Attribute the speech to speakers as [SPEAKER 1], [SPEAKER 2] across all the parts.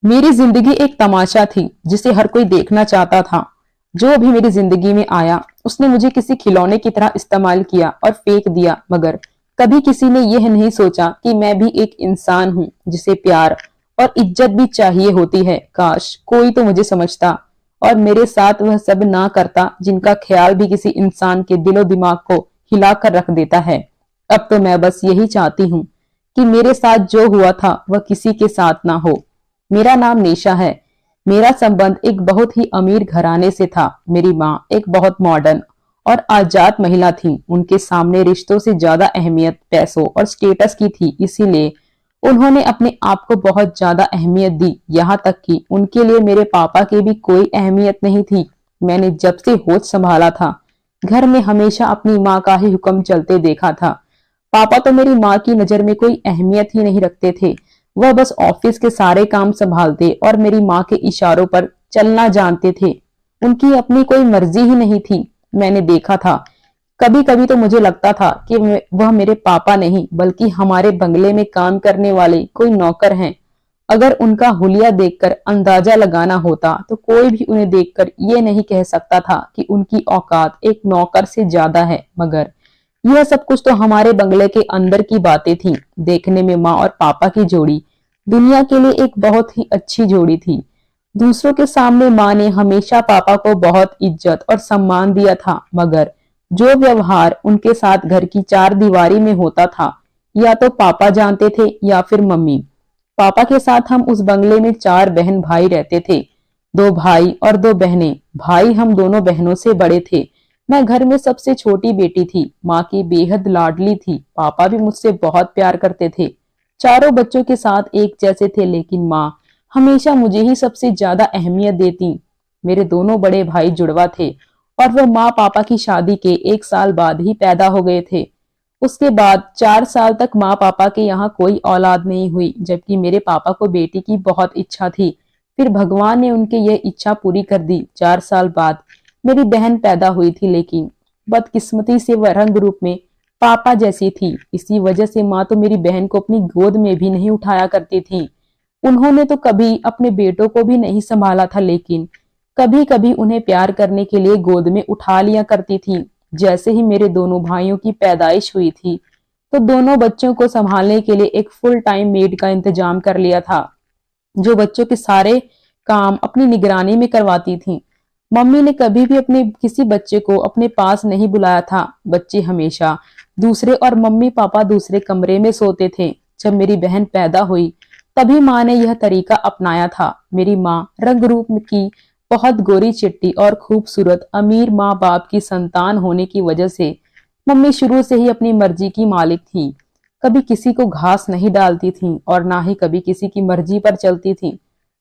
[SPEAKER 1] मेरी जिंदगी एक तमाशा थी जिसे हर कोई देखना चाहता था। जो भी मेरी जिंदगी में आया उसने मुझे किसी खिलौने की तरह इस्तेमाल किया और फेंक दिया, मगर कभी किसी ने यह नहीं सोचा कि मैं भी एक इंसान हूँ जिसे प्यार और इज्जत भी चाहिए होती है। काश कोई तो मुझे समझता और मेरे साथ वह सब ना करता जिनका ख्याल भी किसी इंसान के दिलो दिमाग को हिलाकर रख देता है। अब तो मैं बस यही चाहती हूँ कि मेरे साथ जो हुआ था वह किसी के साथ ना हो। मेरा नाम निशा है। मेरा संबंध एक बहुत ही अमीर घराने से था। मेरी माँ एक बहुत मॉडर्न और आजाद महिला थी। उनके सामने रिश्तों से ज्यादा अहमियत पैसों और स्टेटस की थी, इसीलिए उन्होंने अपने आप को बहुत ज्यादा अहमियत दी। यहाँ तक कि उनके लिए मेरे पापा की भी कोई अहमियत नहीं थी। मैंने जब से होश संभाला था घर में हमेशा अपनी माँ का ही हुक्म चलते देखा था। पापा तो मेरी माँ की नजर में कोई अहमियत ही नहीं रखते थे। वह बस ऑफिस के सारे काम संभालते और मेरी माँ के इशारों पर चलना जानते थे। उनकी अपनी कोई मर्जी ही नहीं थी। मैंने देखा था, कभी कभी तो मुझे लगता था कि वह मेरे पापा नहीं बल्कि हमारे बंगले में काम करने वाले कोई नौकर हैं। अगर उनका हुलिया देखकर अंदाजा लगाना होता तो कोई भी उन्हें देखकर ये नहीं कह सकता था कि उनकी औकात एक नौकर से ज्यादा है। मगर यह सब कुछ तो हमारे बंगले के अंदर की बातें थी। देखने में माँ और पापा की जोड़ी दुनिया के लिए एक बहुत ही अच्छी जोड़ी थी। दूसरों के सामने माँ ने हमेशा पापा को बहुत इज्जत और सम्मान दिया था, मगर जो व्यवहार उनके साथ घर की चार दीवारी में होता था या तो पापा जानते थे या फिर मम्मी। पापा के साथ हम उस बंगले में चार बहन भाई रहते थे। दो भाई और दो बहनें। भाई हम दोनों बहनों से बड़े थे। मैं घर में सबसे छोटी बेटी थी। माँ की बेहद लाडली थी। पापा भी मुझसे बहुत प्यार करते थे। चारों बच्चों के साथ एक जैसे थे, लेकिन माँ हमेशा मुझे ही सबसे ज्यादा अहमियत देती। मेरे दोनों बड़े भाई जुड़वा थे और वो माँ पापा की शादी के एक साल बाद ही पैदा हो गए थे। उसके बाद 4 साल तक माँ पापा के यहाँ कोई औलाद नहीं हुई, जबकि मेरे पापा को बेटी की बहुत इच्छा थी। फिर भगवान ने उनकी यह इच्छा पूरी कर दी। 4 साल बाद मेरी बहन पैदा हुई थी, लेकिन बदकिस्मती से वह रंग रूप में पापा जैसी थी। इसी वजह से माँ तो मेरी बहन को अपनी गोद में भी नहीं उठाया करती थी। उन्होंने तो कभी अपने बेटों को भी नहीं संभाला था, लेकिन कभी कभी उन्हें प्यार करने के लिए गोद में उठा लिया करती थी। जैसे ही मेरे दोनों भाइयों की पैदाइश हुई थी तो दोनों बच्चों को संभालने के लिए एक फुल टाइम मेड का इंतजाम कर लिया था, जो बच्चों के सारे काम अपनी निगरानी में करवाती थी। मम्मी ने कभी भी अपने किसी बच्चे को अपने पास नहीं बुलाया था। बच्चे हमेशा दूसरे और मम्मी पापा दूसरे कमरे में सोते थे। जब मेरी बहन पैदा हुई तभी माँ ने यह तरीका अपनाया था। मेरी माँ रंग रूप की बहुत गोरी चिट्टी और खूबसूरत अमीर माँ बाप की संतान होने की वजह से मम्मी शुरू से ही अपनी मर्जी की मालिक थी। कभी किसी को घास नहीं डालती थी और ना ही कभी किसी की मर्जी पर चलती थी।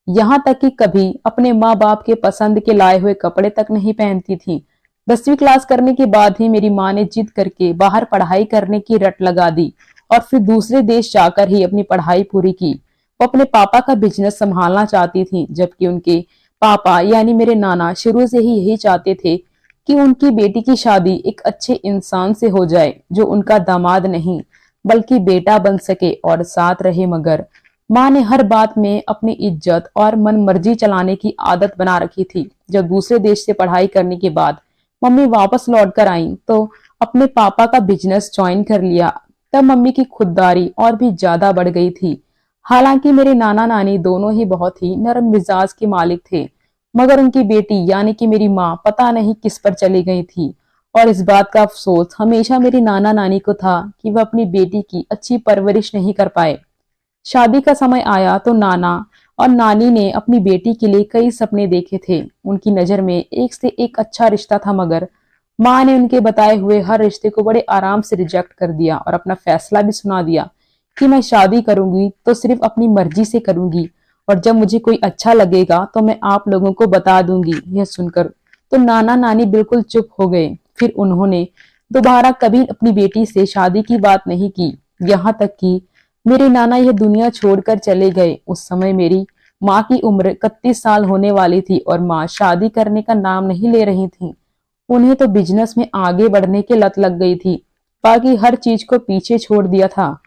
[SPEAKER 1] यहाँ तक कि कभी अपने माँ बाप के पसंद के लाए हुए कपड़े तक नहीं पहनती थी। 10वीं क्लास करने के बाद ही मेरी माँ ने जिद करके बाहर पढ़ाई करने की रट लगा दी और फिर दूसरे देश जाकर ही अपनी पढ़ाई पूरी की। वो अपने पापा का बिजनेस संभालना चाहती थी, जबकि उनके पापा यानी मेरे नाना शुरू से ही यही चाहते थे कि उनकी बेटी की शादी एक अच्छे इंसान से हो जाए जो उनका दामाद नहीं बल्कि बेटा बन सके और साथ रहे। मगर माँ ने हर बात में अपनी इज्जत और मन मर्जी चलाने की आदत बना रखी थी। जब दूसरे देश से पढ़ाई करने के बाद मम्मी वापस लौट कर आई तो अपने पापा का बिजनेस ज्वाइन कर लिया। तब मम्मी की खुददारी और भी ज्यादा बढ़ गई थी। हालांकि मेरे नाना नानी दोनों ही बहुत ही नरम मिजाज के मालिक थे, मगर उनकी बेटी यानी कि मेरी माँ पता नहीं किस पर चली गई थी। और इस बात का अफसोस हमेशा मेरी नाना नानी को था कि वह अपनी बेटी की अच्छी परवरिश नहीं कर पाए। शादी का समय आया तो नाना और नानी ने अपनी बेटी के लिए कई सपने देखे थे। उनकी नजर में एक से एक अच्छा रिश्ता था, मगर माँ ने उनके बताए हुए हर रिश्ते को बड़े आराम से रिजेक्ट कर दिया और अपना फैसला भी सुना दिया कि मैं शादी करूंगी तो सिर्फ अपनी मर्जी से करूंगी और जब मुझे कोई अच्छा लगेगा तो मैं आप लोगों को बता दूंगी। यह सुनकर तो नाना नानी बिल्कुल चुप हो गए। फिर उन्होंने दोबारा कभी अपनी बेटी से शादी की बात नहीं की। यहाँ तक कि मेरे नाना यह दुनिया छोड़कर चले गए। उस समय मेरी माँ की उम्र 31 साल होने वाली थी और माँ शादी करने का नाम नहीं ले रही थी। उन्हें तो बिजनेस में आगे बढ़ने की लत लग गई थी। बाकी हर चीज को पीछे छोड़ दिया था।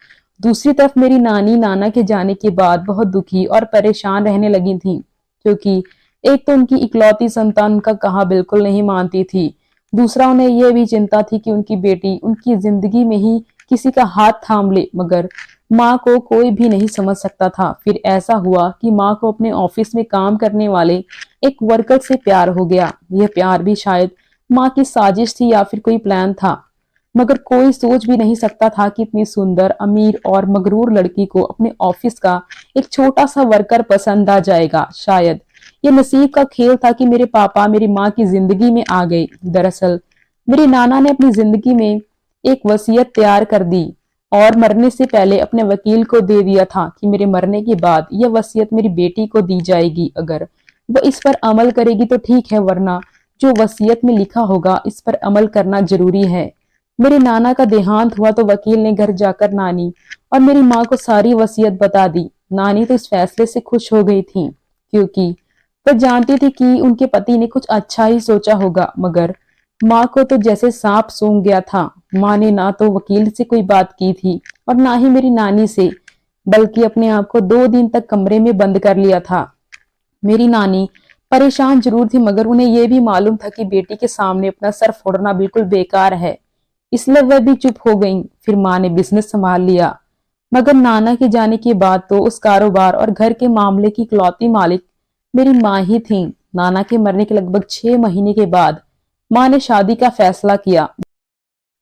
[SPEAKER 1] दूसरी तरफ मेरी नानी नाना के जाने के बाद बहुत दुखी और परेशान रहने लगी थी, क्योंकि एक तो उनकी इकलौती संतान उनका कहा बिल्कुल नहीं मानती थी। दूसरा, उन्हें यह भी चिंता थी कि उनकी बेटी उनकी जिंदगी में ही किसी का हाथ थाम ले, मगर माँ को कोई भी नहीं समझ सकता था। फिर ऐसा हुआ कि माँ को अपने ऑफिस में काम करने वाले एक वर्कर से प्यार हो गया। यह प्यार भी शायद माँ की साजिश थी या फिर कोई प्लान था, मगर कोई सोच भी नहीं सकता था कि इतनी सुंदर, अमीर और मगरूर लड़की को अपने ऑफिस का एक छोटा सा वर्कर पसंद आ जाएगा। शायद ये नसीब का खेल था कि मेरे पापा मेरी माँ की जिंदगी में आ गए। दरअसल मेरी नाना ने अपनी जिंदगी में एक वसीयत तैयार कर दी और मरने से पहले अपने वकील को दे दिया था कि मेरे मरने के बाद यह वसीयत मेरी बेटी को दी जाएगी। अगर वो इस पर अमल करेगी तो ठीक है, वरना जो वसीयत में लिखा होगा इस पर अमल करना जरूरी है। मेरे नाना का देहांत हुआ तो वकील ने घर जाकर नानी और मेरी माँ को सारी वसीयत बता दी। नानी तो इस फैसले से खुश हो गई थी, क्योंकि वह जानती थी कि उनके पति ने कुछ अच्छा ही सोचा होगा, मगर माँ को तो जैसे सांप सूंघ गया था। माँ ने ना तो वकील से कोई बात की थी और ना ही मेरी नानी से, बल्कि अपने आप को 2 दिन तक कमरे में बंद कर लिया था। मेरी नानी परेशान जरूर थी, मगर उन्हें यह भी मालूम था कि बेटी के सामने अपना सर फोड़ना बिल्कुल बेकार है, इसलिए वह भी चुप हो गई। फिर माँ ने बिजनेस संभाल लिया, मगर नाना के जाने के बाद तो उस कारोबार और घर के मामले की इकलौती मालिक मेरी माँ ही थी। नाना के मरने के लगभग 6 महीने के बाद माँ ने शादी का फैसला किया,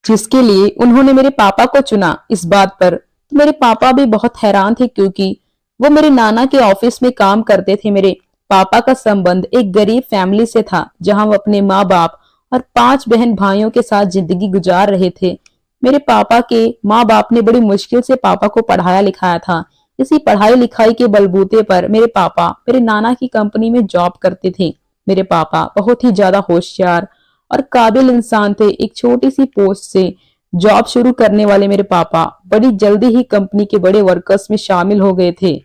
[SPEAKER 1] जिसके लिए उन्होंने मेरे पापा को चुना। इस बात पर तो मेरे पापा भी बहुत हैरान थे, क्योंकि वो मेरे नाना के ऑफिस में काम करते थे। मेरे पापा का संबंध एक गरीब फैमिली से था, जहां वो अपने माँ बाप और 5 बहन भाइयों के साथ जिंदगी गुजार रहे थे। मेरे पापा के माँ बाप ने बड़ी मुश्किल से पापा को पढ़ाया लिखाया था। इसी पढ़ाई लिखाई के बलबूते पर मेरे पापा मेरे नाना की कंपनी में जॉब करते थे। मेरे पापा बहुत ही ज्यादा होशियार और काबिल इंसान थे। एक छोटी सी पोस्ट से जॉब शुरू करने वाले मेरे पापा बड़ी जल्दी ही कंपनी के बड़े वर्कर्स में शामिल हो गए थे,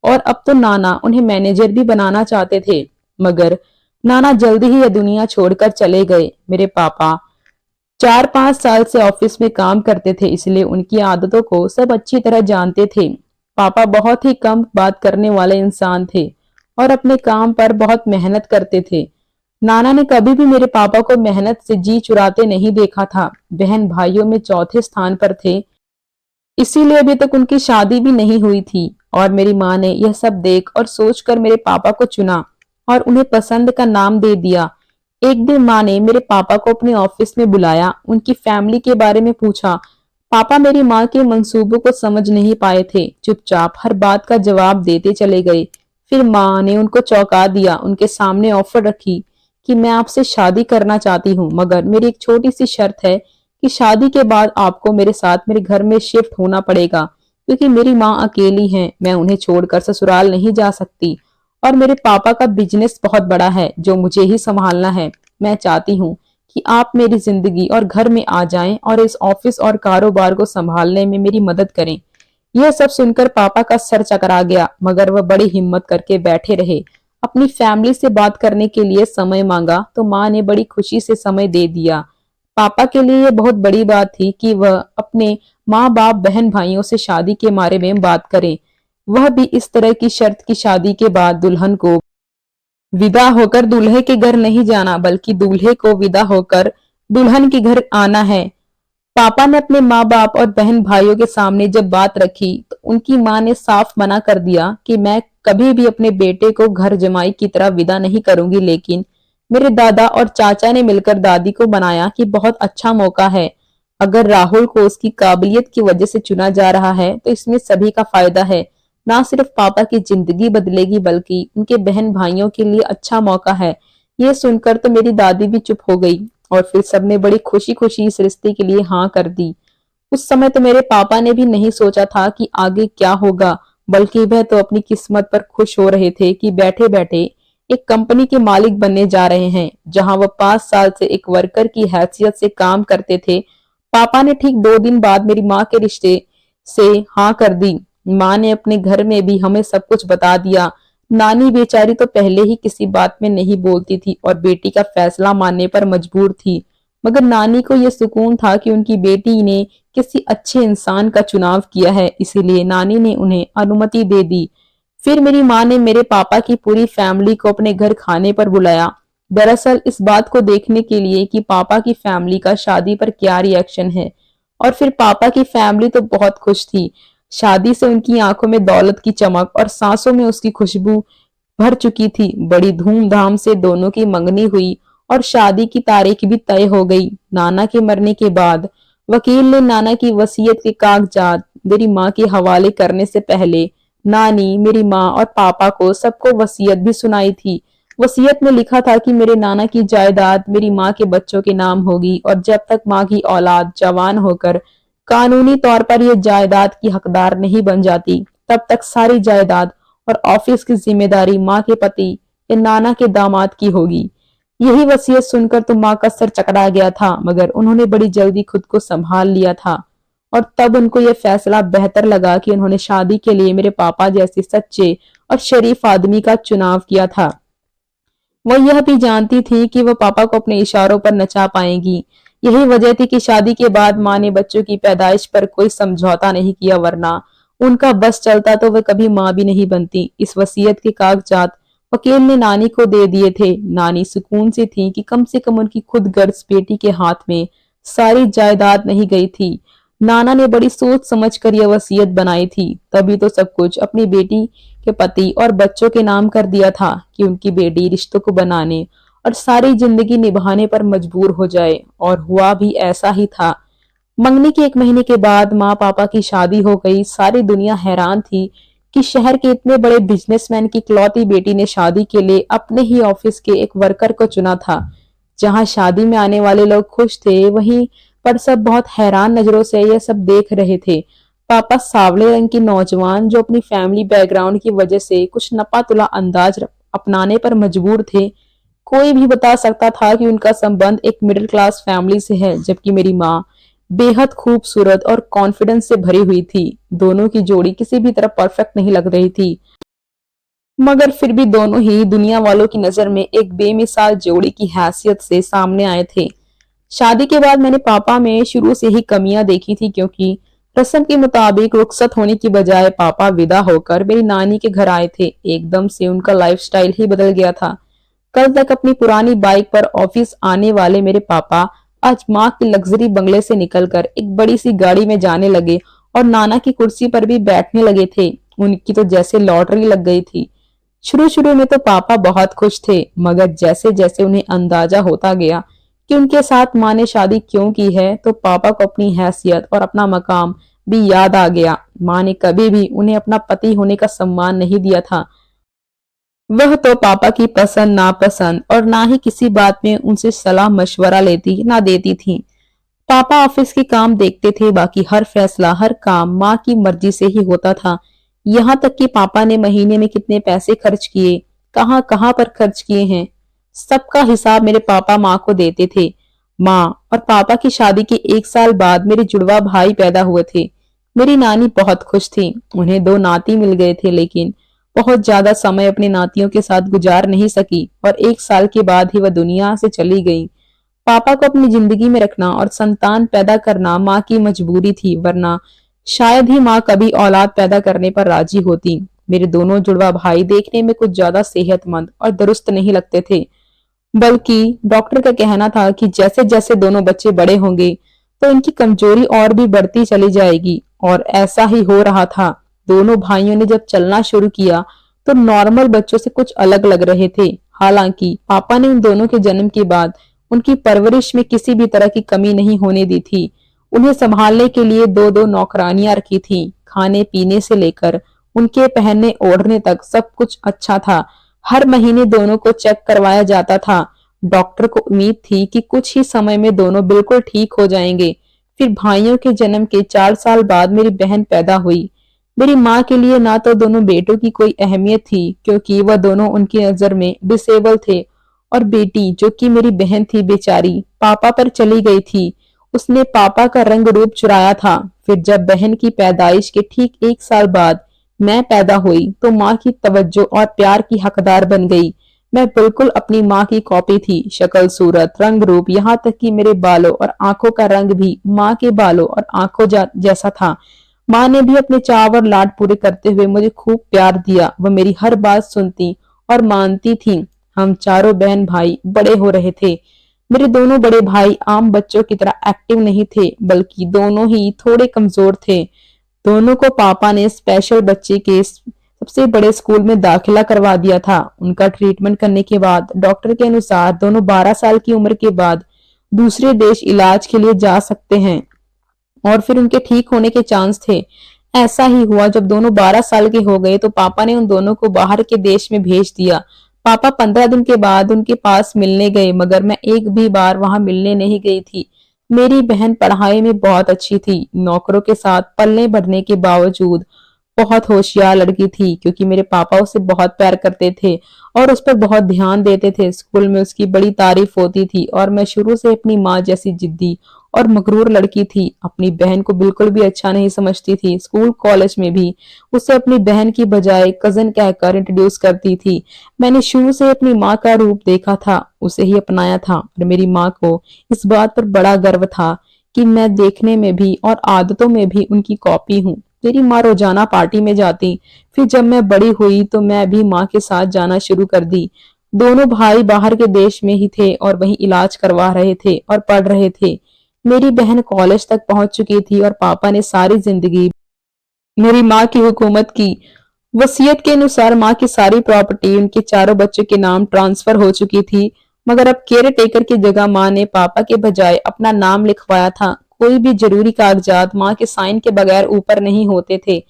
[SPEAKER 1] और अब तो नाना उन्हें मैनेजर भी बनाना चाहते थे। मगर नाना जल्दी ही यह दुनिया छोड़कर चले गए। मेरे पापा 4-5 साल से ऑफिस में काम करते थे, इसलिए उनकी आदतों को सब अच्छी तरह जानते थे। पापा बहुत ही कम बात करने वाले इंसान थे और अपने काम पर बहुत मेहनत करते थे। नाना ने कभी भी मेरे पापा को मेहनत से जी चुराते नहीं देखा था। बहन भाइयों में चौथे स्थान पर थे, इसीलिए अभी तक उनकी शादी भी नहीं हुई थी। और मेरी माँ ने यह सब देख और सोचकर मेरे पापा को चुना और उन्हें पसंद का नाम दे दिया। एक दिन माँ ने मेरे पापा को अपने ऑफिस में बुलाया, उनकी फैमिली के बारे में पूछा। पापा मेरी माँ के मंसूबों को समझ नहीं पाए थे, चुपचाप हर बात का जवाब देते चले गए। फिर माँ ने उनको चौंका दिया, उनके सामने ऑफर रखी कि मैं आपसे शादी करना चाहती हूँ, मगर मेरी एक छोटी सी शर्त है कि शादी के बाद आपको मेरे साथ मेरे घर में शिफ्ट होना पड़ेगा, क्योंकि मेरी माँ अकेली हैं, मैं उन्हें छोड़कर ससुराल नहीं जा सकती और मेरे पापा का बिजनेस बहुत बड़ा है जो मुझे ही संभालना है। मैं चाहती हूँ कि आप मेरी जिंदगी और घर में आ जाएं और इस ऑफिस और कारोबार को संभालने में मेरी मदद करें। यह सब सुनकर पापा का सर चकरा गया, मगर वह बड़ी हिम्मत करके बैठे रहे। अपनी फैमिली से बात करने के लिए समय मांगा तो माँ ने बड़ी खुशी से समय दे दिया। पापा के लिए यह बहुत बड़ी बात थी कि वह अपने माँ बाप बहन भाइयों से शादी के बारे में बात करें, वह भी इस तरह की शर्त की शादी के बाद दुल्हन को विदा होकर दूल्हे के घर नहीं जाना, बल्कि दूल्हे को विदा होकर दुल्हन के घर आना है। पापा ने अपने माँ बाप और बहन भाइयों के सामने जब बात रखी तो उनकी माँ ने साफ मना कर दिया कि मैं कभी भी अपने बेटे को घर जमाई की तरह विदा नहीं करूंगी। लेकिन मेरे दादा और चाचा ने मिलकर दादी को बनाया कि बहुत अच्छा मौका है, अगर राहुल को उसकी काबिलियत की वजह से चुना जा रहा है तो इसमें सभी का फायदा है। ना सिर्फ पापा की जिंदगी बदलेगी, बल्कि उनके बहन भाइयों के लिए अच्छा मौका है। ये सुनकर तो मेरी दादी भी चुप हो गई और फिर सबने बड़ी खुशी खुशी इस रिश्ते के लिए हाँ कर दी। उस समय तो मेरे पापा ने भी नहीं सोचा था कि आगे क्या होगा, बल्कि वह तो अपनी किस्मत पर खुश हो रहे थे कि बैठे बैठे एक कंपनी के मालिक बनने जा रहे हैं, जहां वह 5 साल से एक वर्कर की हैसियत से काम करते थे। पापा ने ठीक 2 दिन बाद मेरी माँ के रिश्ते से हाँ कर दी। माँ ने अपने घर में भी हमें सब कुछ बता दिया। नानी बेचारी तो पहले ही किसी बात में नहीं बोलती थी और बेटी का फैसला मानने पर मजबूर थी। मगर नानी को यह सुकून था कि उनकी बेटी ने किसी अच्छे इंसान का चुनाव किया है, इसीलिए नानी ने उन्हें अनुमति दे दी। फिर मेरी माँ ने मेरे पापा की पूरी फैमिली को अपने घर खाने पर बुलाया। दरअसल इस बात को देखने के लिए कि पापा की फैमिली का शादी पर क्या रिएक्शन है। और फिर पापा की फैमिली तो बहुत खुश थी। शादी से उनकी आंखों में दौलत की चमक और सांसों में उसकी खुशबू भर चुकी थी। बड़ी धूमधाम से दोनों की मंगनी हुई और शादी की तारीख भी तय हो गई। नाना के मरने के बाद वकील ने नाना की वसीयत के कागजात मेरी माँ के हवाले करने से पहले नानी, मेरी माँ और पापा को सबको वसीयत भी सुनाई थी। वसीयत में लिखा था कि मेरे नाना की जायदाद मेरी माँ के बच्चों के नाम होगी और जब तक माँ की औलाद जवान होकर कानूनी तौर पर यह जायदाद की हकदार नहीं बन जाती, तब तक सारी जायदाद और ऑफिस की जिम्मेदारी माँ के पति या नाना के दामाद की होगी। यही वसीयत सुनकर तो माँ का सर चकरा गया था, मगर उन्होंने बड़ी जल्दी खुद को संभाल लिया था और तब उनको यह फैसला बेहतर लगा कि उन्होंने शादी के लिए मेरे पापा जैसे सच्चे और शरीफ आदमी का चुनाव किया था। वह यह भी जानती थी कि वह पापा को अपने इशारों पर नचा पाएंगी। यही वजह थी कि शादी के बाद माँ ने बच्चों की पैदाइश पर कोई समझौता नहीं किया, वरना उनका बस चलता तो वह कभी माँ भी नहीं बनती। इस वसीयत के कागजात वकील ने नानी को दे दिए थे। नानी सुकून से थी कि कम से कम उनकी खुद गर्ज बेटी के हाथ में सारी जायदाद नहीं गई थी। नाना ने बड़ी सोच समझ कर यह वसीयत बनाई थी, तभी तो सब कुछ अपनी बेटी के पति और बच्चों के नाम कर दिया था कि उनकी बेटी रिश्तों को बनाने और सारी जिंदगी निभाने पर मजबूर हो जाए। और हुआ भी ऐसा ही था। मंगनी के 1 महीने के बाद माँ पापा की शादी हो गई। सारी दुनिया हैरान थी कि शहर के इतने बड़े बिजनेसमैन की इकलौती बेटी ने शादी के लिए अपने ही ऑफिस के एक वर्कर को चुना था। जहां शादी में आने वाले लोग खुश थे, वहीं पर सब बहुत हैरान नजरों से यह सब देख रहे थे। पापा सावले रंग की नौजवान जो अपनी फैमिली बैकग्राउंड की वजह से कुछ नपा तुला अंदाज अपनाने पर मजबूर थे। कोई भी बता सकता था कि उनका संबंध एक मिडिल क्लास फैमिली से है, जबकि मेरी माँ बेहद खूबसूरत और कॉन्फिडेंस से भरी हुई थी। दोनों की जोड़ी किसी भी तरह परफेक्ट नहीं लग रही थी, मगर फिर भी दोनों ही दुनिया वालों की नजर में एक बेमिसाल जोड़ी की हैसियत से सामने आए थे। शादी के बाद मैंने पापा में शुरू से ही कमियां देखी थी, क्योंकि रस्म के मुताबिक रुखसत होने की बजाय पापा विदा होकर मेरी नानी के घर आए थे। एकदम से उनका लाइफस्टाइल ही बदल गया था। कल तक अपनी पुरानी बाइक पर ऑफिस आने वाले मेरे पापा आज माँ के लग्जरी बंगले से निकलकर एक बड़ी सी गाड़ी में जाने लगे और नाना की कुर्सी पर भी बैठने लगे थे। उनकी तो जैसे लॉटरी लग गई थी। शुरू शुरू में तो पापा बहुत खुश थे, मगर जैसे जैसे उन्हें अंदाजा होता गया कि उनके साथ माँ ने शादी क्यों की है, तो पापा को अपनी हैसियत और अपना मकाम भी याद आ गया। माँ ने कभी भी उन्हें अपना पति होने का सम्मान नहीं दिया था। वह तो पापा की पसंद नापसंद और ना ही किसी बात में उनसे सलाह मशवरा लेती ना देती थी। पापा ऑफिस के काम देखते थे, बाकी हर फैसला हर काम माँ की मर्जी से ही होता था। यहाँ तक कि पापा ने महीने में कितने पैसे खर्च किए, कहाँ कहाँ पर खर्च किए हैं, सबका हिसाब मेरे पापा माँ को देते थे। माँ और पापा की शादी के 1 साल बाद मेरे जुड़वा भाई पैदा हुए थे। मेरी नानी बहुत खुश थी। उन्हें 2 नाती मिल गए थे, लेकिन बहुत ज्यादा समय अपने नातियों के साथ गुजार नहीं सकी और 1 साल के बाद ही वह दुनिया से चली गई। पापा को अपनी जिंदगी में रखना और संतान पैदा करना माँ की मजबूरी थी, वरना शायद ही माँ कभी औलाद पैदा करने पर राजी होती। मेरे दोनों जुड़वा भाई देखने में कुछ ज्यादा सेहतमंद और दुरुस्त नहीं लगते थे, बल्कि डॉक्टर का कहना था कि जैसे जैसे दोनों बच्चे बड़े होंगे तो इनकी कमजोरी और भी बढ़ती चली जाएगी। और ऐसा ही हो रहा था। दोनों भाइयों ने जब चलना शुरू किया तो नॉर्मल बच्चों से कुछ अलग लग रहे थे। हालांकि पापा ने उन दोनों के जन्म के बाद उनकी परवरिश में किसी भी तरह की कमी नहीं होने दी थी। उन्हें संभालने के लिए 2-2 नौकरानियां रखी थी। खाने पीने से लेकर उनके पहनने ओढ़ने तक सब कुछ अच्छा था। हर महीने दोनों को चेक करवाया जाता था। डॉक्टर को उम्मीद थी कि कुछ ही समय में दोनों बिल्कुल ठीक हो जाएंगे। फिर भाइयों के जन्म के 4 साल बाद मेरी बहन पैदा हुई। मेरी माँ के लिए ना तो दोनों बेटों की कोई अहमियत थी, क्योंकि वह दोनों उनकी नजर में डिसेबल थे, और बेटी जो कि मेरी बहन थी, बेचारी पापा पर चली गई थी। उसने पापा का रंग रूप चुराया था। फिर जब बहन की पैदाइश के ठीक 1 साल बाद मैं पैदा हुई तो माँ की तवज्जो और प्यार की हकदार बन गई। मैं बिल्कुल अपनी माँ की कॉपी थी। शक्ल, सूरत, रंग, रूप, यहाँ तक कि मेरे बालों और आंखों का रंग भी माँ के बालों और आंखों जैसा था। माँ ने भी अपने चाव और लाड पूरे करते हुए मुझे खूब प्यार दिया। वह मेरी हर बात सुनती और मानती थी। हम चारों बहन भाई बड़े हो रहे थे। मेरे दोनों बड़े भाई आम बच्चों की तरह एक्टिव नहीं थे, बल्कि दोनों ही थोड़े कमजोर थे। दोनों को पापा ने स्पेशल बच्चे के सबसे बड़े स्कूल में दाखिला करवा दिया था। उनका ट्रीटमेंट करने के बाद डॉक्टर के अनुसार दोनों 12 साल की उम्र के बाद दूसरे देश इलाज के लिए जा सकते हैं और फिर उनके ठीक होने के चांस थे। ऐसा ही हुआ। जब दोनों 12 साल के हो गए तो पापा ने उन दोनों को बाहर के देश में भेज दिया। पापा 15 दिन के बाद उनके पास मिलने गए, मगर मैं एक भी बार वहां मिलने नहीं गई थी। मेरी बहन पढ़ाई में बहुत अच्छी थी। नौकरों के साथ पलने बढ़ने के बावजूद बहुत होशियार लड़की थी, क्योंकि मेरे पापा उसे बहुत प्यार करते थे और उस पर बहुत ध्यान देते थे। स्कूल में उसकी बड़ी तारीफ होती थी और मैं शुरू से अपनी माँ जैसी जिद्दी और मगरूर लड़की थी। अपनी बहन को बिल्कुल भी अच्छा नहीं समझती थी। स्कूल कॉलेज में भी उसे अपनी बहन की बजाय कजन कहकर इंट्रोड्यूस करती थी। मैंने शुरू से अपनी माँ का रूप देखा था, उसे ही अपनाया था और मेरी माँ को इस बात पर बड़ा गर्व था कि मैं देखने में भी और आदतों में भी उनकी कॉपी हूँ। मेरी माँ रोजाना पार्टी में जाती। फिर जब मैं बड़ी हुई तो मैं भी माँ के साथ जाना शुरू कर दी। दोनों भाई बाहर के देश में ही थे और वहीं इलाज करवा रहे थे और पढ़ रहे थे। मेरी बहन कॉलेज तक पहुंच चुकी थी और पापा ने सारी जिंदगी मेरी माँ की हुकूमत की। वसीयत के अनुसार माँ की सारी प्रॉपर्टी उनके चारों बच्चों के नाम ट्रांसफर हो चुकी थी, मगर अब केयर टेकर की जगह माँ ने पापा के बजाय अपना नाम लिखवाया था। कोई भी जरूरी कागजात माँ के साइन के बगैर ऊपर नहीं होते थे।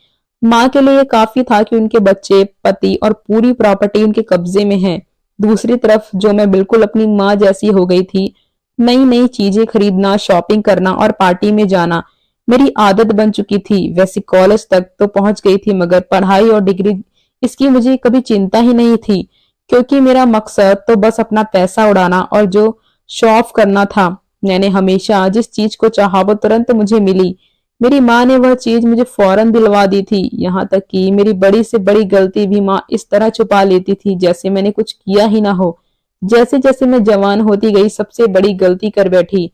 [SPEAKER 1] माँ के लिए ये काफी था कि उनके बच्चे, पति और पूरी प्रॉपर्टी उनके कब्जे में है। दूसरी तरफ जो मैं बिल्कुल अपनी माँ जैसी हो गई थी। नई नई चीजें खरीदना, शॉपिंग करना और पार्टी में जाना मेरी आदत बन चुकी थी। वैसे कॉलेज तक तो पहुंच गई थी, मगर पढ़ाई और डिग्री इसकी मुझे कभी चिंता ही नहीं थी, क्योंकि मेरा मकसद तो बस अपना पैसा उड़ाना और जो शो ऑफ करना था। मैंने हमेशा जिस चीज को चाहा वो तुरंत मुझे मिली। मेरी माँ ने वह चीज मुझे फौरन दिलवा दी थी। यहाँ तक कि मेरी बड़ी से बड़ी गलती भी माँ इस तरह छुपा लेती थी जैसे मैंने कुछ किया ही ना हो। जैसे जैसे मैं जवान होती गई सबसे बड़ी गलती कर बैठी।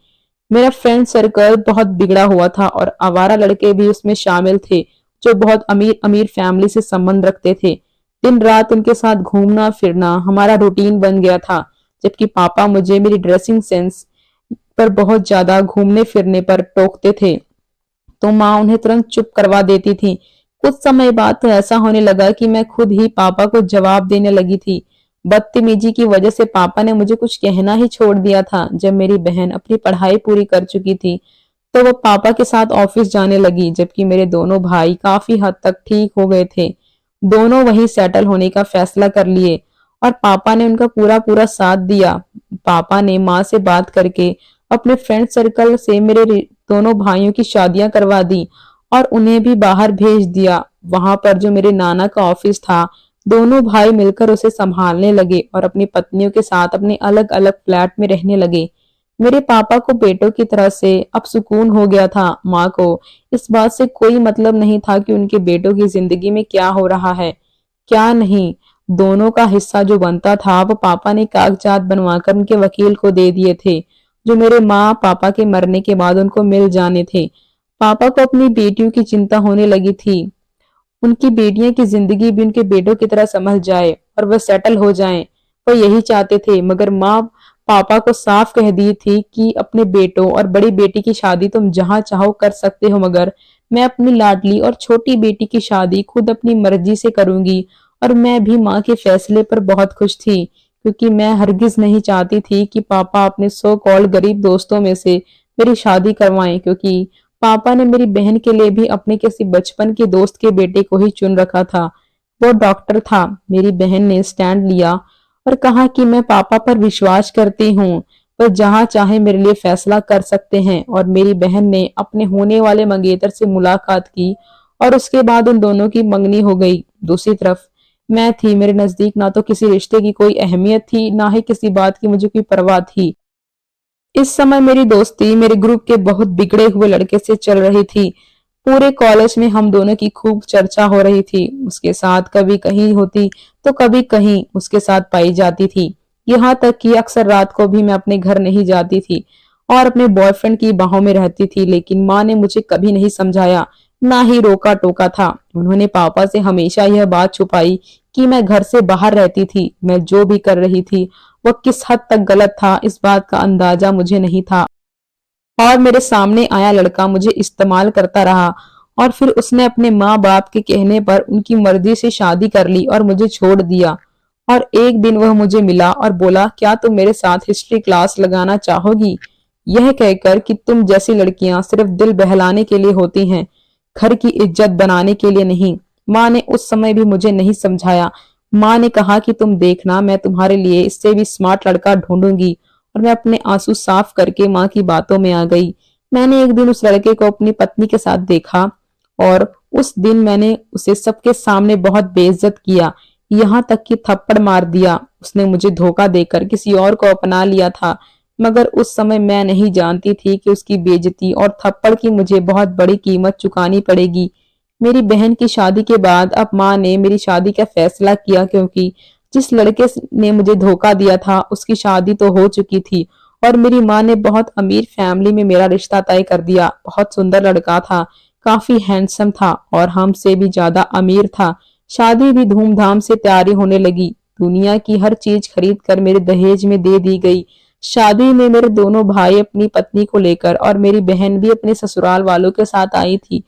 [SPEAKER 1] मेरा फ्रेंड सर्कल बहुत बिगड़ा हुआ था और आवारा लड़के भी उसमें शामिल थे, जो बहुत अमीर अमीर फैमिली से संबंध रखते थे। दिन रात उनके साथ घूमना फिरना हमारा रूटीन बन गया था। जबकि पापा मुझे मेरी ड्रेसिंग सेंस पर बहुत ज्यादा घूमने फिरने पर टोकते थे, तो माँ उन्हें तुरंत चुप करवा देती थी। कुछ समय बाद तो ऐसा होने लगा कि मैं खुद ही पापा को जवाब देने लगी थी। बदतमीजी की वजह से पापा ने मुझे कुछ कहना ही छोड़ दिया था। जब मेरी बहन अपनी पढ़ाई पूरी कर चुकी थी तो वो पापा के साथ ऑफिस जाने लगी, जबकि मेरे दोनों भाई काफी हद तक ठीक हो गए थे। दोनों वहीं सेटल होने का फैसला कर लिए और पापा ने उनका पूरा पूरा साथ दिया। पापा ने माँ से बात करके अपने फ्रेंड सर्कल से मेरे दोनों भाइयों की शादियां करवा दी और उन्हें भी बाहर भेज दिया। वहां पर जो मेरे नाना का ऑफिस था, दोनों भाई मिलकर उसे संभालने लगे और अपनी पत्नियों के साथ अपने अलग अलग फ्लैट में रहने लगे। मेरे पापा को बेटों की तरह से अब सुकून हो गया था। माँ को इस बात से कोई मतलब नहीं था कि उनके बेटों की जिंदगी में क्या हो रहा है, क्या नहीं। दोनों का हिस्सा जो बनता था वो पापा ने कागजात बनवाकर उनके वकील को दे दिए थे, जो मेरे माँ पापा के मरने के बाद उनको मिल जाने थे। पापा को अपनी बेटियों की चिंता होने लगी थी। उनकी बेटियां की जिंदगी भी उनके बेटों की तरह संभल जाए और वह सेटल हो जाएं। वो यही चाहते थे, मगर माँ पापा को साफ कह दी थी कि अपने बेटों और बड़ी बेटी की शादी तुम जहां चाहो कर सकते हो, मगर मैं अपनी लाडली और छोटी बेटी की शादी खुद अपनी मर्जी से करूंगी। और मैं भी माँ के फैसले पर बहुत खुश थी, क्योंकि मैं हरगिज नहीं चाहती थी कि पापा अपने सो कॉल्ड गरीब दोस्तों में से मेरी शादी करवाएं, क्योंकि पापा ने मेरी बहन के लिए भी अपने किसी बचपन के दोस्त के बेटे को ही चुन रखा था। वो डॉक्टर था। मेरी बहन ने स्टैंड लिया और कहा कि मैं पापा पर विश्वास करती हूँ, पर जहाँ चाहे मेरे लिए फैसला कर सकते हैं। और मेरी बहन ने अपने होने वाले मंगेतर से मुलाकात की और उसके बाद उन दोनों की मंगनी हो गई। दूसरी तरफ मैं थी। मेरे नजदीक ना तो किसी रिश्ते की कोई अहमियत थी, ना ही किसी बात की मुझे कोई परवाह थी। इस समय मेरी दोस्ती मेरे ग्रुप के बहुत बिगड़े हुए लड़के से चल रही थी। पूरे कॉलेज में हम दोनों की खूब चर्चा हो रही थी। उसके साथ कभी कहीं होती तो कभी कहीं उसके साथ पाई जाती थी। यहाँ तक कि अक्सर रात को भी मैं अपने घर नहीं जाती थी और अपने बॉयफ्रेंड की बाहों में रहती थी, लेकिन माँ ने मुझे कभी नहीं समझाया, ना ही रोका टोका था। उन्होंने पापा से हमेशा यह बात छुपाई कि मैं घर से बाहर रहती थी। मैं जो भी कर रही थी वह किस हद तक गलत था, इस बात का अंदाजा मुझे नहीं था। और मेरे सामने आया लड़का मुझे इस्तेमाल करता रहा और फिर उसने अपने माँ बाप के कहने पर उनकी मर्जी से शादी कर ली और मुझे छोड़ दिया। और एक दिन वह मुझे मिला और बोला, क्या तुम मेरे साथ हिस्ट्री क्लास लगाना चाहोगी? यह कहकर कि तुम जैसी लड़कियां सिर्फ दिल बहलाने के लिए होती हैं, घर की इज्जत बनाने के लिए नहीं। माँ ने उस समय भी मुझे नहीं समझाया। माँ ने कहा कि तुम देखना, मैं तुम्हारे लिए इससे भी स्मार्ट लड़का ढूंढूंगी। और मैं अपने आंसू साफ करके माँ की बातों में आ गई। मैंने एक दिन उस लड़के को अपनी पत्नी के साथ देखा और उस दिन मैंने उसे सबके सामने बहुत बेइज्जत किया, यहाँ तक कि थप्पड़ मार दिया। उसने मुझे धोखा देकर किसी और को अपना लिया था, मगर उस समय मैं नहीं जानती थी कि उसकी बेइज्जती और थप्पड़ की मुझे बहुत बड़ी कीमत चुकानी पड़ेगी। मेरी बहन की शादी के बाद अब माँ ने मेरी शादी का फैसला किया, क्योंकि जिस लड़के ने मुझे धोखा दिया था उसकी शादी तो हो चुकी थी और मेरी माँ ने बहुत अमीर फैमिली में मेरा रिश्ता तय कर दिया। बहुत सुंदर लड़का था, काफी हैंडसम था और हमसे भी ज्यादा अमीर था। शादी भी धूमधाम से तैयारी होने लगी। दुनिया की हर चीज खरीद कर मेरे दहेज में दे दी गई। शादी में मेरे दोनों भाई अपनी पत्नी को लेकर और मेरी बहन भी अपने ससुराल वालों के साथ आई थी।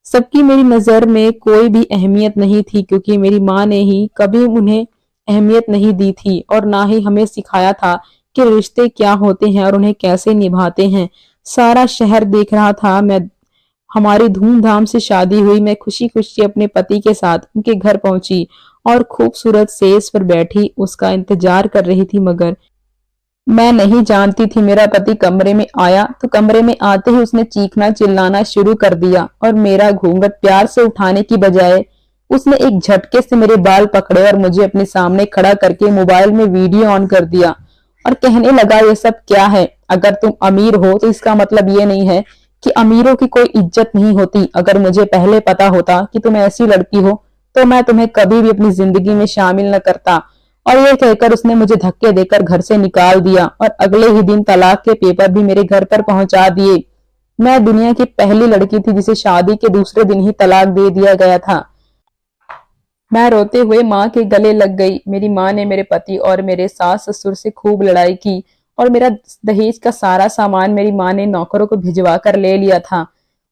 [SPEAKER 1] सबकी मेरी नजर में कोई भी अहमियत नहीं थी, क्योंकि मेरी माँ ने ही कभी उन्हें अहमियत नहीं दी थी और ना ही हमें सिखाया था कि रिश्ते क्या होते हैं और उन्हें कैसे निभाते हैं। सारा शहर देख रहा था। मैं हमारी धूमधाम से शादी हुई। मैं खुशी खुशी अपने पति के साथ उनके घर पहुंची और खूबसूरत सेज पर बैठी उसका इंतजार कर रही थी, मगर मैं नहीं जानती थी मेरा पति कमरे में आया तो कमरे में आते ही उसने चीखना चिल्लाना शुरू कर दिया और मेरा घूंघट प्यार से उठाने की बजाय उसने एक झटके से मेरे बाल पकड़े और मुझे अपने सामने खड़ा करके मोबाइल में वीडियो ऑन कर दिया और कहने लगा, ये सब क्या है? अगर तुम अमीर हो तो इसका मतलब ये नहीं है कि अमीरों की कोई इज्जत नहीं होती। अगर मुझे पहले पता होता कि तुम ऐसी लड़की हो तो मैं तुम्हें कभी भी अपनी जिंदगी में शामिल न करता। और ये कहकर उसने मुझे धक्के देकर घर से निकाल दिया और अगले ही दिन तलाक के पेपर भी मेरे घर पर पहुंचा दिए। मैं दुनिया की पहली लड़की थी जिसे शादी के दूसरे दिन ही तलाक दे दिया गया था। मैं रोते हुए माँ के गले लग गई। मेरी माँ ने मेरे पति और मेरे सास ससुर से खूब लड़ाई की और मेरा दहेज का सारा सामान मेरी माँ ने नौकरों को भिजवा कर ले लिया था।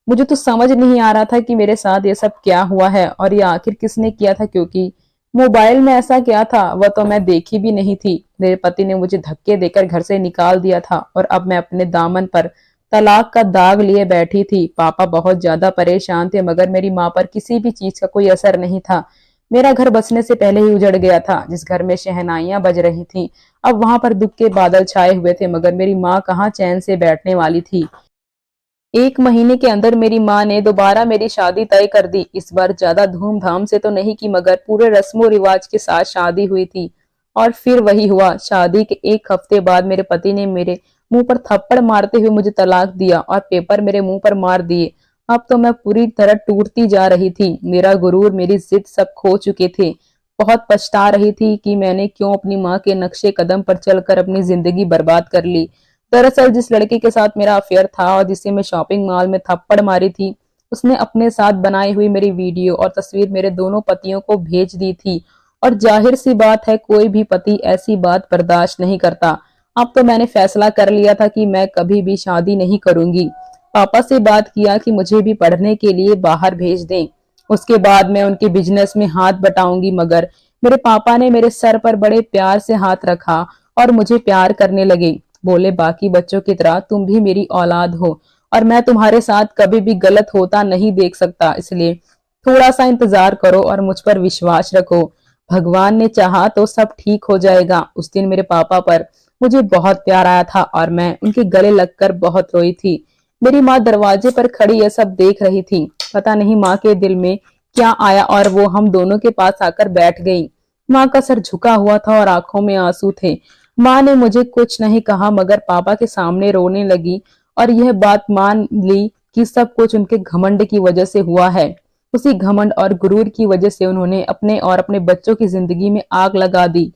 [SPEAKER 1] मुझे तो समझ नहीं आ रहा था कि मेरे साथ ये सब क्या हुआ है और ये आखिर किसने किया था, क्योंकि मोबाइल में ऐसा क्या था वह तो मैं देखी भी नहीं थी। मेरे पति ने मुझे धक्के देकर घर से निकाल दिया था और अब मैं अपने दामन पर तलाक का दाग लिए बैठी थी। पापा बहुत ज्यादा परेशान थे, मगर मेरी माँ पर किसी भी चीज का कोई असर नहीं था। मेरा घर बसने से पहले ही उजड़ गया था। जिस घर में शहनाइयां बज रही थीं, अब वहां पर दुख के बादल छाए हुए थे, मगर मेरी माँ कहाँ चैन से बैठने वाली थी। एक महीने के अंदर मेरी माँ ने दोबारा मेरी शादी तय कर दी। इस बार ज्यादा धूमधाम से तो नहीं की, मगर पूरे रस्मो रिवाज के साथ शादी हुई थी। और फिर वही हुआ, शादी के एक हफ्ते बाद मेरे पति ने मेरे मुंह पर थप्पड़ मारते हुए मुझे तलाक दिया और पेपर मेरे मुंह पर मार दिए। अब तो मैं पूरी तरह टूटती जा रही थी। मेरा गुरूर, मेरी जिद सब खो चुके थे। बहुत पछता रही थी कि मैंने क्यों अपनी माँ के नक्शे कदम पर चलकर अपनी जिंदगी बर्बाद कर ली। दरअसल जिस लड़के के साथ मेरा अफेयर था और जिसे मैं शॉपिंग मॉल में थप्पड़ मारी थी, उसने अपने साथ बनाई हुई मेरी वीडियो और तस्वीर मेरे दोनों पतियों को भेज दी थी। और जाहिर सी बात है, कोई भी पति ऐसी बात बर्दाश्त नहीं करता। अब तो मैंने फैसला कर लिया था कि मैं कभी भी शादी नहीं करूंगी। पापा से बात किया कि मुझे भी पढ़ने के लिए बाहर भेज दें, उसके बाद मैं उनके बिजनेस में हाथ बटाऊंगी। मगर मेरे पापा ने मेरे सर पर बड़े प्यार से हाथ रखा और मुझे प्यार करने लगे। बोले, बाकी बच्चों की तरह तुम भी मेरी औलाद हो और मैं तुम्हारे साथ कभी भी गलत होता नहीं देख सकता, इसलिए थोड़ा सा इंतजार करो और मुझ पर विश्वास रखो। भगवान ने चाहा तो सब ठीक हो जाएगा। उस दिन मेरे पापा पर मुझे बहुत प्यार आया था और मैं उनके गले लगकर बहुत रोई थी। मेरी माँ दरवाजे पर खड़ी यह सब देख रही थी। पता नहीं माँ के दिल में क्या आया और वो हम दोनों के पास आकर बैठ गई। माँ का सर झुका हुआ था और आंखों में आंसू थे। माँ ने मुझे कुछ नहीं कहा, मगर पापा के सामने रोने लगी और यह बात मान ली कि सब कुछ उनके घमंड की वजह से हुआ है। उसी घमंड और गुरूर की वजह से उन्होंने अपने और अपने बच्चों की जिंदगी में आग लगा दी।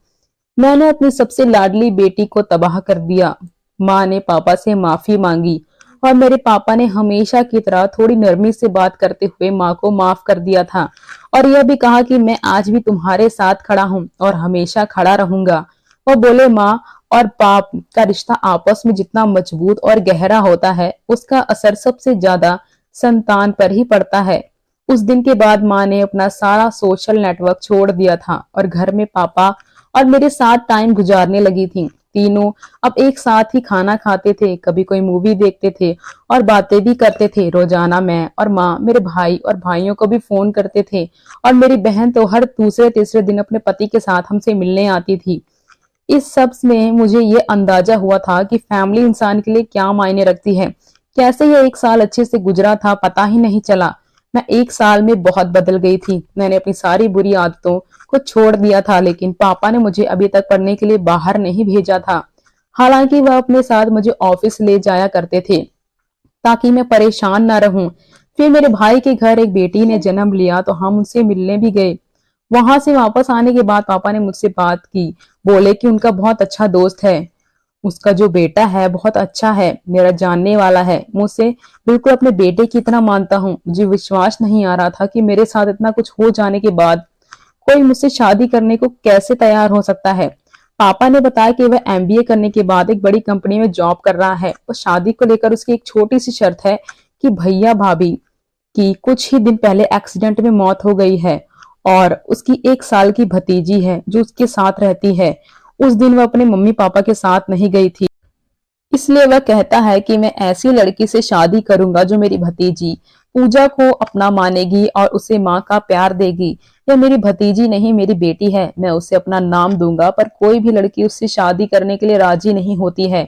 [SPEAKER 1] मैंने अपनी सबसे लाडली बेटी को तबाह कर दिया। माँ ने पापा से माफी मांगी और मेरे पापा ने हमेशा की तरह थोड़ी नरमी से बात करते हुए माँ को माफ कर दिया था और यह भी कहा कि मैं आज भी तुम्हारे साथ खड़ा हूँ और हमेशा खड़ा रहूंगा। वो बोले माँ और बाप का रिश्ता आपस में जितना मजबूत और गहरा होता है, उसका असर सबसे ज्यादा संतान पर ही पड़ता है। उस दिन के बाद माँ ने अपना सारा सोशल नेटवर्क छोड़ दिया था और घर में पापा और मेरे साथ टाइम गुजारने लगी थी। तीनों अब एक साथ ही खाना खाते थे, कभी कोई मूवी देखते थे और बातें भी करते थे। रोजाना मैं और माँ मेरे भाई और भाइयों को भी फोन करते थे और मेरी बहन तो हर दूसरे तीसरे दिन अपने पति के साथ हमसे मिलने आती थी। इस सब में मुझे ये अंदाजा हुआ था कि फैमिली इंसान के लिए क्या मायने रखती है। कैसे ये एक साल अच्छे से गुजरा था पता ही नहीं चला। मैं एक साल में बहुत बदल गई थी। मैंने अपनी सारी बुरी आदतों को छोड़ दिया था, लेकिन पापा ने मुझे अभी तक पढ़ने के लिए बाहर नहीं भेजा था। हालांकि वह अपने साथ मुझे ऑफिस ले जाया करते थे ताकि मैं परेशान ना रहूं। फिर मेरे भाई के घर एक बेटी ने जन्म लिया तो हम उनसे मिलने भी गए। वहां से वापस आने के बाद पापा ने मुझसे बात की। बोले कि उनका बहुत अच्छा दोस्त है, उसका जो बेटा है बहुत अच्छा है, मेरा जानने वाला है, मुझसे बिल्कुल अपने बेटे की तरह मानता हूँ। मुझे विश्वास नहीं आ रहा था कि मेरे साथ इतना कुछ हो जाने के बाद कोई मुझसे शादी करने को कैसे तैयार हो सकता है। पापा ने बताया कि वह एमबीए करने के बाद एक बड़ी कंपनी में जॉब कर रहा है और शादी को लेकर उसकी एक छोटी सी शर्त है कि भैया भाभी की कुछ ही दिन पहले एक्सीडेंट में मौत हो गई है और उसकी 1 साल की भतीजी है जो उसके साथ रहती है। उस दिन वह अपने मम्मी पापा के साथ नहीं गई थी, इसलिए वह कहता है कि मैं ऐसी लड़की से शादी करूंगा जो मेरी भतीजी पूजा को अपना मानेगी और उसे माँ का प्यार देगी। यह मेरी भतीजी नहीं, मेरी बेटी है। मैं उसे अपना नाम दूंगा, पर कोई भी लड़की उससे शादी करने के लिए राजी नहीं होती है।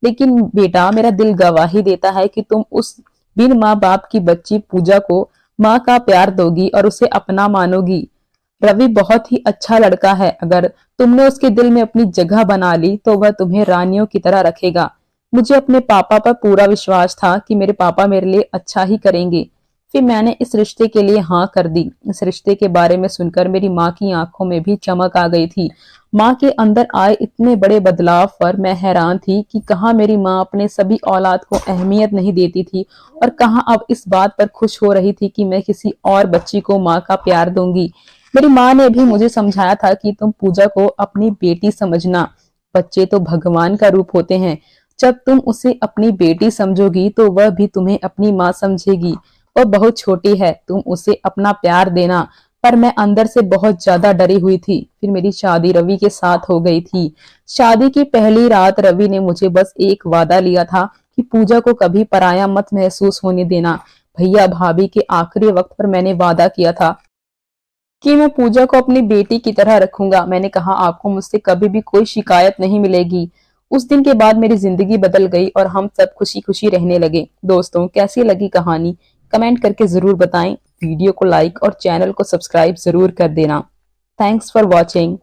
[SPEAKER 1] लेकिन बेटा, मेरा दिल गवाही देता है कि तुम उस बिन माँ बाप की बच्ची पूजा को माँ का प्यार दोगी और उसे अपना मानोगी। रवि बहुत ही अच्छा लड़का है। अगर तुमने उसके दिल में अपनी जगह बना ली तो वह तुम्हें रानियों की तरह रखेगा। मुझे अपने पापा पर पूरा विश्वास था कि मेरे पापा मेरे लिए अच्छा ही करेंगे। फिर मैंने इस रिश्ते के लिए हाँ कर दी। इस रिश्ते के बारे में सुनकर मेरी माँ की आंखों में भी चमक आ गई थी। माँ के अंदर आए इतने बड़े बदलाव पर मैं हैरान थी कि कहाँ मेरी माँ अपने सभी औलाद को अहमियत नहीं देती थी और कहाँ अब इस बात पर खुश हो रही थी कि मैं किसी और बच्ची को माँ का प्यार दूंगी। मेरी माँ ने भी मुझे समझाया था कि तुम पूजा को अपनी बेटी समझना। बच्चे तो भगवान का रूप होते हैं। जब तुम उसे अपनी बेटी समझोगी तो वह भी तुम्हें अपनी माँ समझेगी। वह बहुत छोटी है, तुम उसे अपना प्यार देना। पर मैं अंदर से बहुत ज्यादा डरी हुई थी। फिर मेरी शादी रवि के साथ हो गई थी। शादी की पहली रात रवि ने मुझे बस एक वादा लिया था कि पूजा को कभी पराया मत महसूस होने देना। भैया भाभी के आखिरी वक्त पर मैंने वादा किया था कि मैं पूजा को अपनी बेटी की तरह रखूंगा। मैंने कहा आपको मुझसे कभी भी कोई शिकायत नहीं मिलेगी। उस दिन के बाद मेरी जिंदगी बदल गई और हम सब खुशी खुशी रहने लगे। दोस्तों, कैसी लगी कहानी कमेंट करके जरूर बताएं। वीडियो को लाइक और चैनल को सब्सक्राइब जरूर कर देना। Thanks for watching.